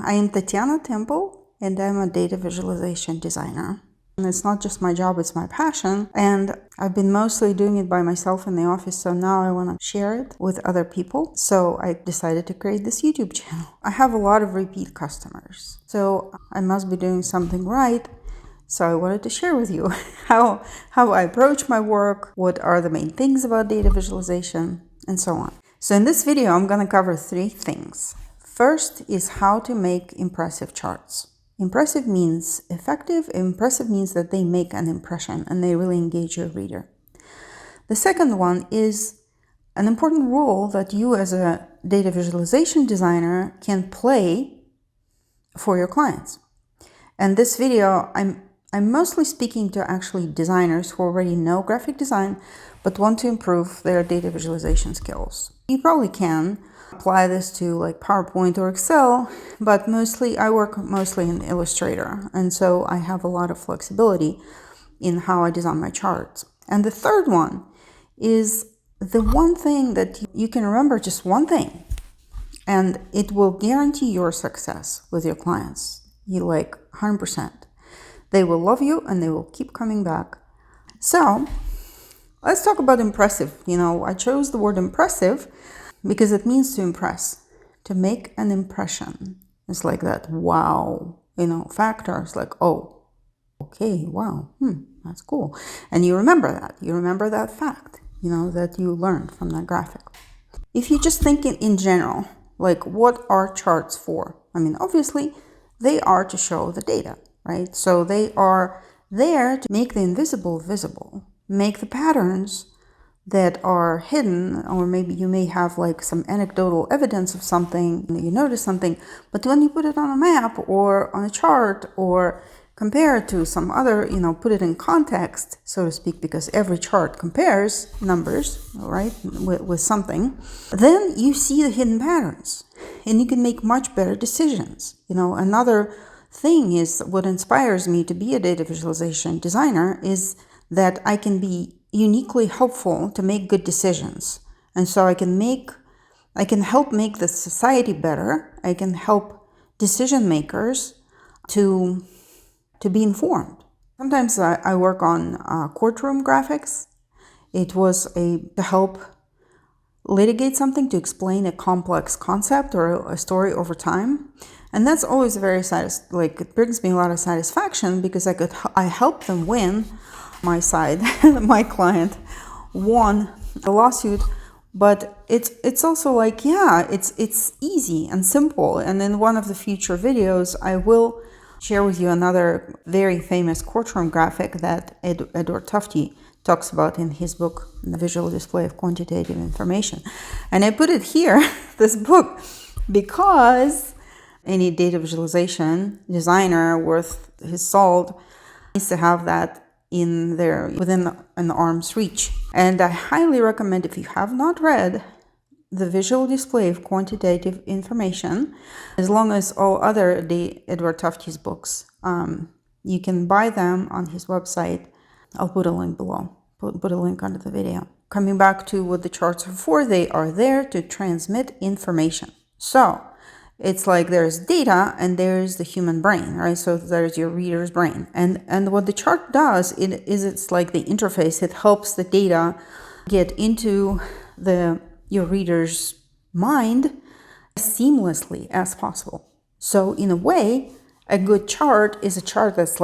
I am Tatiana Temple, and I'm a data visualization designer. And it's not just my job, it's my passion. And I've been mostly doing it by myself in the office, so now I want to share it with other people. So I decided to create this YouTube channel. I have a lot of repeat customers, so I must be doing something right. So I wanted to share with you how I approach my work, what are the main things about data visualization, and so on. So in this video, I'm going to cover 3 things. First is how to make impressive charts. Impressive means effective. Impressive means that they make an impression and they really engage your reader. The second one is an important role that you as a data visualization designer can play for your clients. And this video, I'm mostly speaking to actually designers who already know graphic design but want to improve their data visualization skills. You probably can apply this to like PowerPoint or Excel, but I work mostly in Illustrator, and so I have a lot of flexibility in how I design my charts. And the third one is the one thing that you can remember, just one thing, and it will guarantee your success with your clients. You 100%. They will love you and they will keep coming back. So let's talk about impressive. I chose the word impressive because it means to impress, to make an impression. It's like that wow, factor. It's like, oh, okay, wow, that's cool. And you remember that. You remember that fact, that you learned from that graphic. If you just think in general, what are charts for? Obviously, they are to show the data, right? So they are there to make the invisible visible, make the patterns that are hidden, or maybe you may have some anecdotal evidence of something, you notice something, but when you put it on a map or on a chart or compare it to some other, put it in context, so to speak, because every chart compares numbers, right, with something, then you see the hidden patterns and you can make much better decisions. Another thing is what inspires me to be a data visualization designer is that I can be uniquely helpful to make good decisions. And so I can help make the society better. I can help decision makers to be informed. Sometimes I work on courtroom graphics. It was to help litigate something, to explain a complex concept or a story over time. And that's always very it brings me a lot of satisfaction because I help them win. My side, my client won the lawsuit, but it's also it's easy and simple. And in one of the future videos, I will share with you another very famous courtroom graphic that Edward Tufte talks about in his book, The Visual Display of Quantitative Information. And I put it here, this book, because any data visualization designer worth his salt needs to have that within an arm's reach. And I highly recommend, if you have not read The Visual Display of Quantitative Information, as long as all other Edward Tufte's books, you can buy them on his website. I'll put a link below, put a link under the video. Coming back to what the charts are for, they are there to transmit information. So it's there's data and there's the human brain, right? So there's your reader's brain. And what the chart does, it's like the interface. It helps the data get into your reader's mind as seamlessly as possible. So in a way, a good chart is a chart that's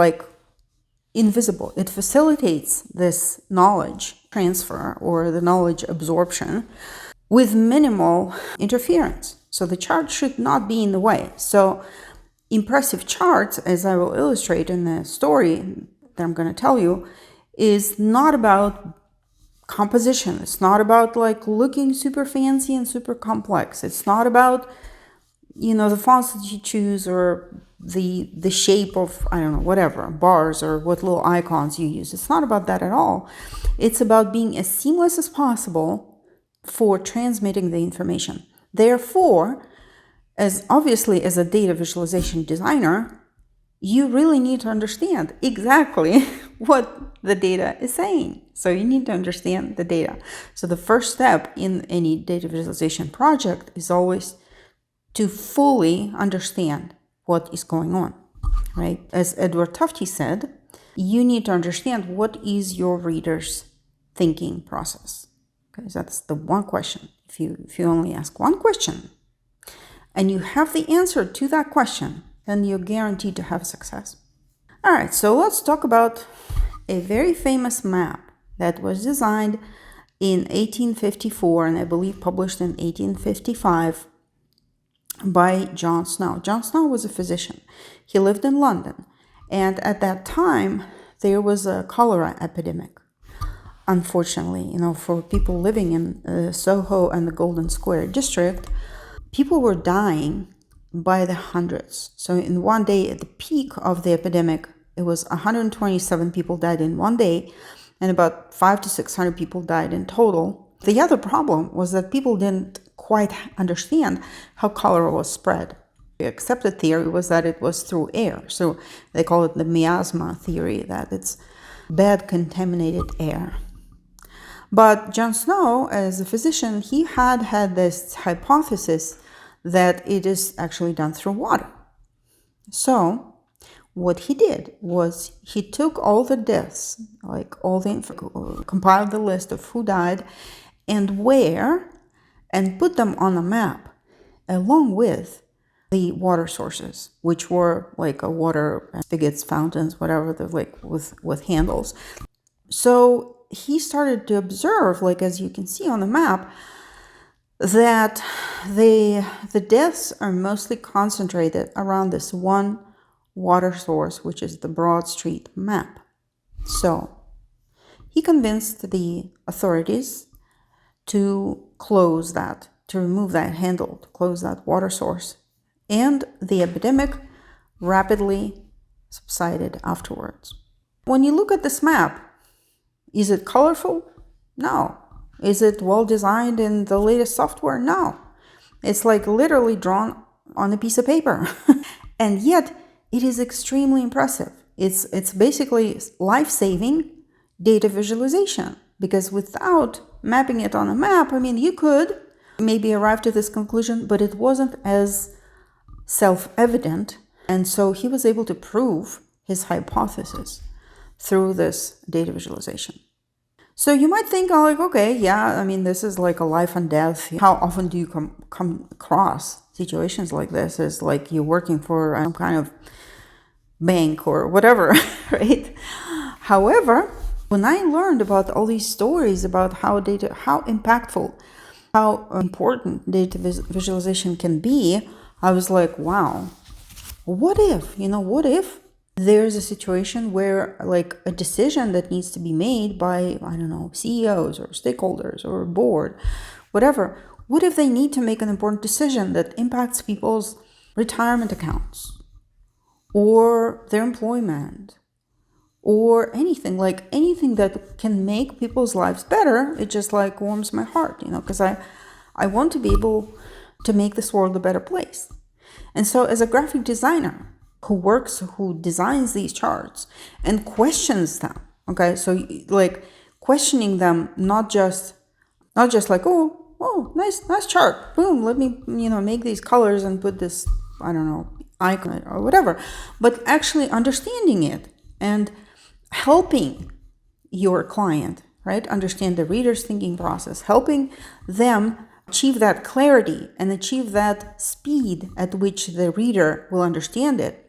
invisible. It facilitates this knowledge transfer or the knowledge absorption with minimal interference. So the chart should not be in the way. So impressive charts, as I will illustrate in the story that I'm going to tell you, is not about composition. It's not about looking super fancy and super complex. It's not about, the fonts that you choose or the shape of, whatever, bars or what little icons you use. It's not about that at all. It's about being as seamless as possible for transmitting the information. Therefore, as a data visualization designer, you really need to understand exactly what the data is saying. So you need to understand the data. So the first step in any data visualization project is always to fully understand what is going on, right? As Edward Tufte said, you need to understand what is your reader's thinking process. Okay, so that's the one question. If you only ask one question and you have the answer to that question, then you're guaranteed to have success. All right, so let's talk about a very famous map that was designed in 1854 and I believe published in 1855 by John Snow. John Snow was a physician. He lived in London, and at that time there was a cholera epidemic. Unfortunately, for people living in Soho and the Golden Square district, people were dying by the hundreds. So in one day, at the peak of the epidemic, it was 127 people died in one day, and about 500 to 600 people died in total. The other problem was that people didn't quite understand how cholera was spread. The accepted theory was that it was through air. So they call it the miasma theory, that it's bad contaminated air. But John Snow, as a physician, he had this hypothesis that it is actually done through water. So what he did was he took all the deaths, compiled the list of who died and where, and put them on a map along with the water sources, which were like a water spigots, fountains, whatever, with handles. So he started to observe, as you can see on the map, that the deaths are mostly concentrated around this one water source, which is the Broad Street map. So he convinced the authorities to close that, to remove that handle, to close that water source. And the epidemic rapidly subsided afterwards. When you look at this map, is it colorful? No. Is it well designed in the latest software? No. It's literally drawn on a piece of paper. And yet, it is extremely impressive. It's basically life-saving data visualization. Because without mapping it on a map, you could maybe arrive to this conclusion, but it wasn't as self-evident. And so he was able to prove his hypothesis through this data visualization. So you might think, okay, yeah, this is like a life and death. How often do you come across situations like this? Is like you're working for some kind of bank or whatever, right? However, when I learned about all these stories about how impactful, how important data visualization can be, I was like, wow, what if there's a situation where a decision that needs to be made by, CEOs or stakeholders or a board, whatever, what if they need to make an important decision that impacts people's retirement accounts or their employment or anything that can make people's lives better? It just warms my heart, because I want to be able to make this world a better place. And so as a graphic designer who designs these charts and questions them, okay, so questioning them, not just oh, nice chart, boom, let me make these colors and put this icon or whatever, but actually understanding it and helping your client, right, understand the reader's thinking process, helping them achieve that clarity and achieve that speed at which the reader will understand it.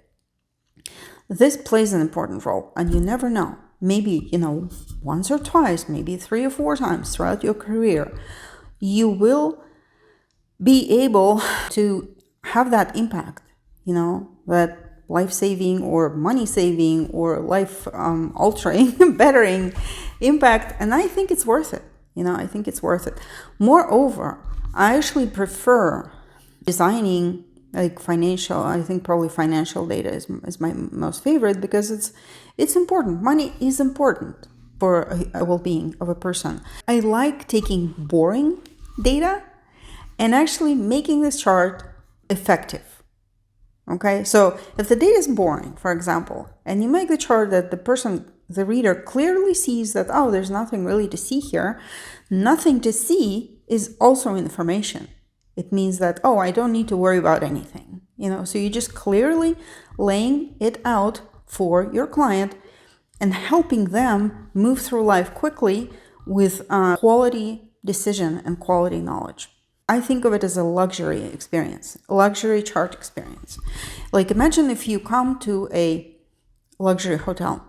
This plays an important role, and you never know. Maybe, once or twice, maybe 3 or 4 times throughout your career, you will be able to have that impact, that life-saving or money-saving or life-altering, bettering impact. And I think it's worth it. I think it's worth it. Moreover, I actually prefer designing financial. I think probably financial data is my most favorite because it's important. Money is important for a well-being of a person. I like taking boring data and actually making this chart effective. Okay, so if the data is boring, for example, and you make the chart that the reader clearly sees that, there's nothing really to see here, nothing to see is also information. It means that, oh, I don't need to worry about anything. So you're just clearly laying it out for your client and helping them move through life quickly with quality decision and quality knowledge. I think of it as a luxury experience, a luxury chart experience. Like, imagine if you come to a luxury hotel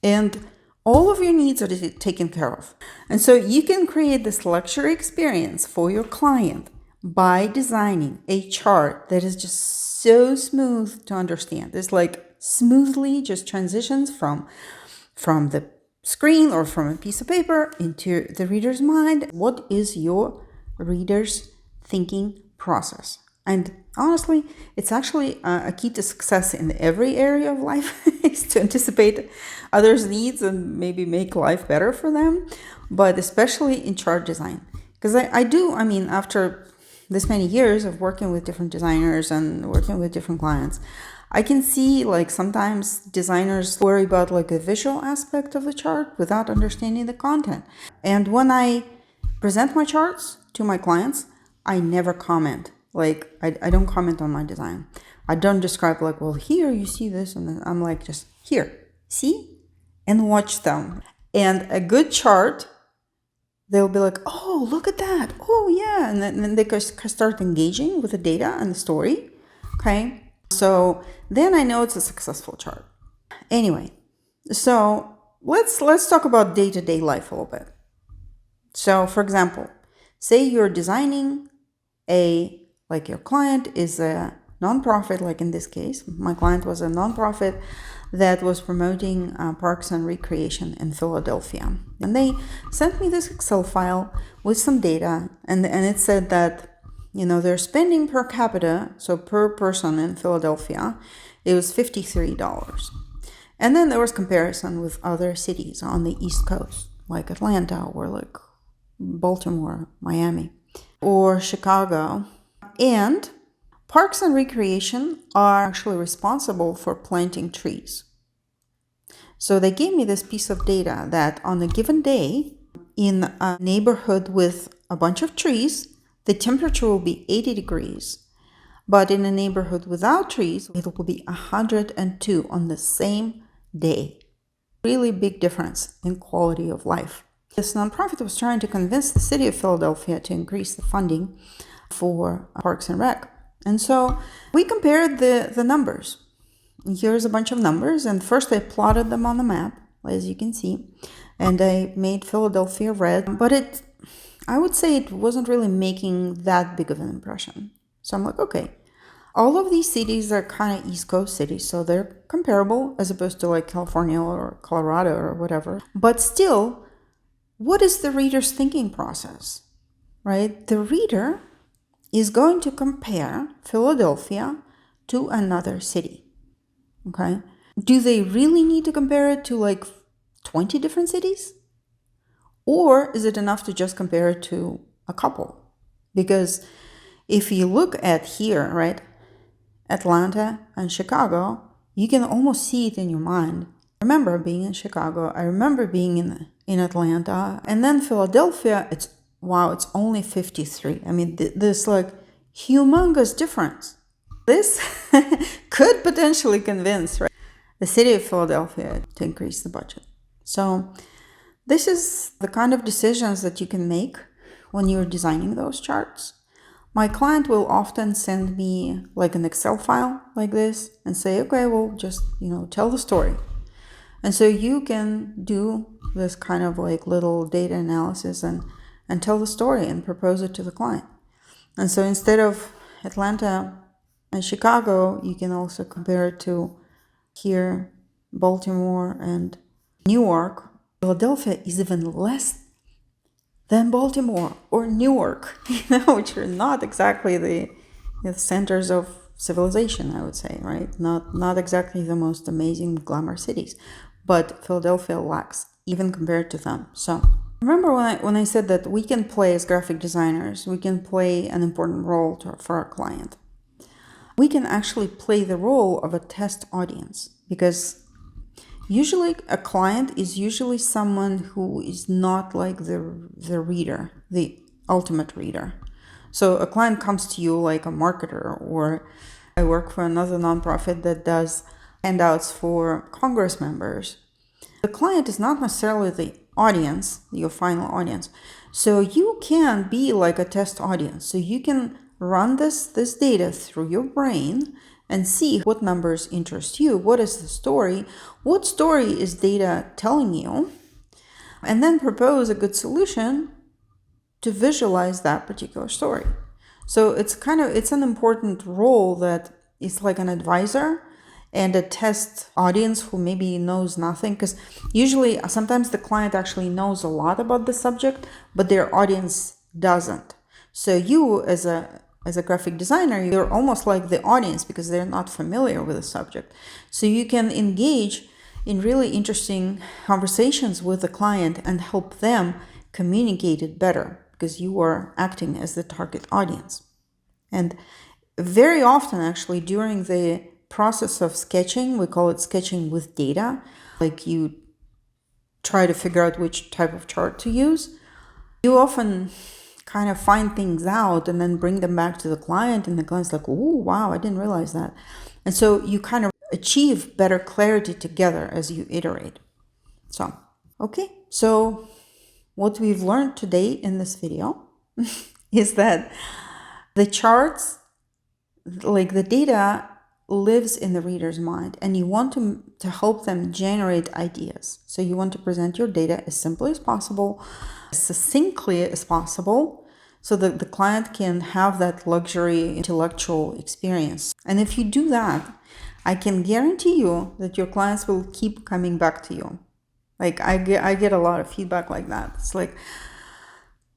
and all of your needs are taken care of. And so you can create this luxury experience for your client by designing a chart that is just so smooth to understand. It's like smoothly just transitions from the screen or from a piece of paper into the reader's mind. What is your reader's thinking process? And honestly, it's actually a key to success in every area of life is to anticipate others' needs and maybe make life better for them, but especially in chart design. Because after this many years of working with different designers and working with different clients, I can see like sometimes designers worry about like a visual aspect of the chart without understanding the content. And when I present my charts to my clients, I never comment. Like, I don't comment on my design. I don't describe like, well, here you see this. And then I'm like, just here, see? And watch them. And a good chart, they'll be like, oh, look at that. Oh, yeah. And then they start engaging with the data and the story. Okay. So then I know it's a successful chart. Anyway, so let's talk about day-to-day life a little bit. So for example, say you're designing like your client is a nonprofit, like in this case, my client was a nonprofit that was promoting parks and recreation in Philadelphia. And they sent me this Excel file with some data, and it said that, their spending per capita, so per person in Philadelphia, it was $53. And then there was comparison with other cities on the East Coast, like Atlanta or like Baltimore, Miami, or Chicago. And parks and recreation are actually responsible for planting trees. So they gave me this piece of data that on a given day in a neighborhood with a bunch of trees, the temperature will be 80 degrees. But in a neighborhood without trees, it will be 102 on the same day. Really big difference in quality of life. This nonprofit was trying to convince the city of Philadelphia to increase the funding for Parks and Rec. And so we compared the numbers. Here's a bunch of numbers, and first I plotted them on the map, as you can see, and I made Philadelphia red, but I would say it wasn't really making that big of an impression. So I'm like, okay, all of these cities are kind of East Coast cities, so they're comparable as opposed to like California or Colorado or whatever. But still, what is the reader's thinking process, right? The reader is going to compare Philadelphia to another city, okay? Do they really need to compare it to like 20 different cities? Or is it enough to just compare it to a couple? Because if you look at here, right, Atlanta and Chicago, you can almost see it in your mind. I remember being in Chicago. I remember being in Atlanta. And then Philadelphia, it's only 53. I mean, this like humongous difference. This could potentially convince, right, the city of Philadelphia to increase the budget. So this is the kind of decisions that you can make when you're designing those charts. My client will often send me like an Excel file like this and say, okay, well, just, tell the story. And so you can do this kind of like little data analysis and tell the story and propose it to the client. And so instead of Atlanta and Chicago, you can also compare it to here, Baltimore and Newark. Philadelphia is even less than Baltimore or Newark, which are not exactly the centers of civilization, I would say, right? Not exactly the most amazing glamour cities, but Philadelphia lacks even compared to them. So remember when I said that we can play as graphic designers, we can play an important role for our client. We can actually play the role of a test audience, because usually a client is usually someone who is not like the reader, the ultimate reader. So a client comes to you like a marketer, or I work for another nonprofit that does handouts for Congress members. The client is not necessarily the audience, your final audience. So you can be like a test audience. So you can run this data through your brain and see what numbers interest you. What is the story? What story is data telling you? And then propose a good solution to visualize that particular story. So it's an important role that is like an advisor and a test audience who maybe knows nothing, because usually sometimes the client actually knows a lot about the subject, but their audience doesn't. So you as a graphic designer, you're almost like the audience because they're not familiar with the subject. So you can engage in really interesting conversations with the client and help them communicate it better because you are acting as the target audience. And very often, actually, during the process of sketching, we call it sketching with data, like you try to figure out which type of chart to use, you often kind of find things out and then bring them back to the client, and the client's like, oh, wow, I didn't realize that. And so you kind of achieve better clarity together as you iterate. So, okay, so what we've learned today in this video is that the charts, like the data, lives in the reader's mind, and you want to help them generate ideas. So you want to present your data as simply as possible, as succinctly as possible, so that the client can have that luxury intellectual experience. And if you do that, I can guarantee you that your clients will keep coming back to you. Like I get a lot of feedback like that. It's like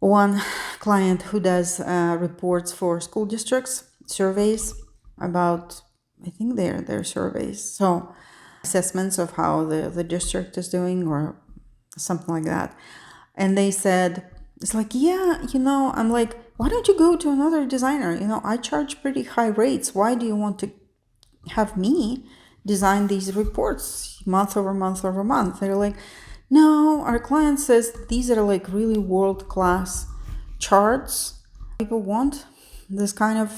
one client who does reports for school districts, surveys about, I think their surveys, so assessments of how the district is doing or something like that. And they said, it's like, yeah, I'm like, why don't you go to another designer? I charge pretty high rates. Why do you want to have me design these reports month over month over month? They're like, no, our client says these are like really world-class charts. People want this kind of,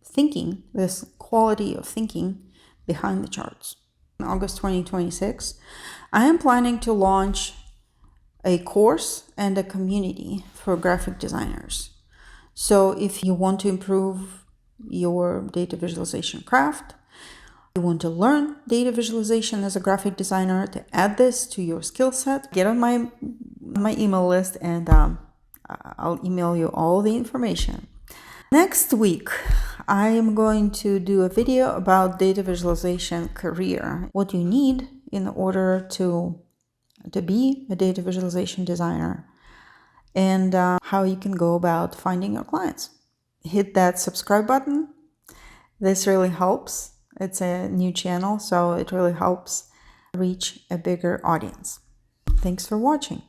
thinking, this quality of thinking behind the charts. In August 2026, I am planning to launch a course and a community for graphic designers. So if you want to improve your data visualization craft, you want to learn data visualization as a graphic designer, to add this to your skill set, get on my email list, and I'll email you all the information. Next week, I am going to do a video about data visualization career, what you need in order to be a data visualization designer, and how you can go about finding your clients. Hit that subscribe button. This really helps. It's a new channel, so it really helps reach a bigger audience. Thanks for watching.